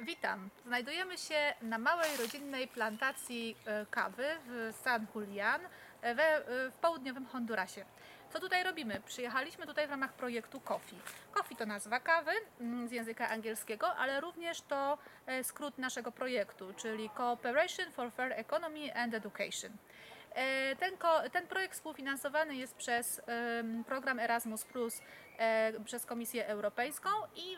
Witam. Znajdujemy się na małej rodzinnej plantacji kawy w San Julián w południowym Hondurasie. Co tutaj robimy? Przyjechaliśmy tutaj w ramach projektu Coffee. Coffee to nazwa kawy z języka angielskiego, ale również to skrót naszego projektu, czyli Cooperation for Fair Economy and Education. Ten projekt współfinansowany jest przez program Erasmus+, przez Komisję Europejską i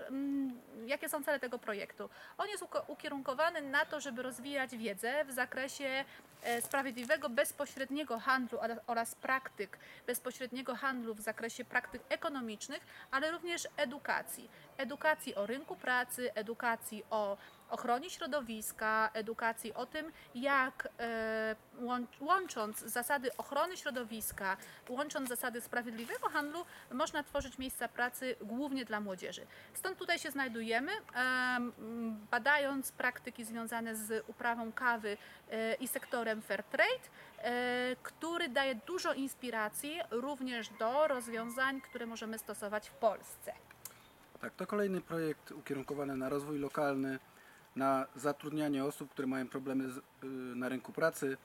jakie są cele tego projektu? On jest ukierunkowany na to, żeby rozwijać wiedzę w zakresie sprawiedliwego, bezpośredniego handlu oraz praktyk bezpośredniego handlu w zakresie praktyk ekonomicznych, ale również edukacji. Edukacji o rynku pracy, edukacji o ochronie środowiska, edukacji o tym, jak łącząc zasady ochrony środowiska, łącząc zasady sprawiedliwego handlu, można tworzyć miejsca pracy głównie dla młodzieży. Stąd tutaj się znajdujemy, badając praktyki związane z uprawą kawy i sektorem fair trade, który daje dużo inspiracji również do rozwiązań, które możemy stosować w Polsce. Tak, to kolejny projekt ukierunkowany na rozwój lokalny, na zatrudnianie osób, które mają problemy na rynku pracy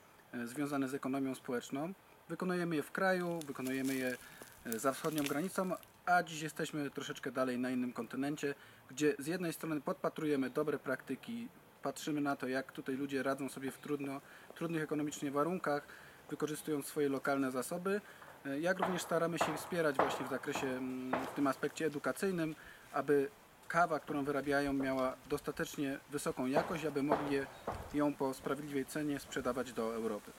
związane z ekonomią społeczną. Wykonujemy je w kraju, wykonujemy je za wschodnią granicą, a dziś jesteśmy troszeczkę dalej na innym kontynencie, gdzie z jednej strony podpatrujemy dobre praktyki, patrzymy na to, jak tutaj ludzie radzą sobie w trudnych ekonomicznie warunkach, wykorzystując swoje lokalne zasoby, jak również staramy się ich wspierać właśnie w tym aspekcie edukacyjnym, aby kawa, którą wyrabiają, miała dostatecznie wysoką jakość, aby mogli ją po sprawiedliwej cenie sprzedawać do Europy.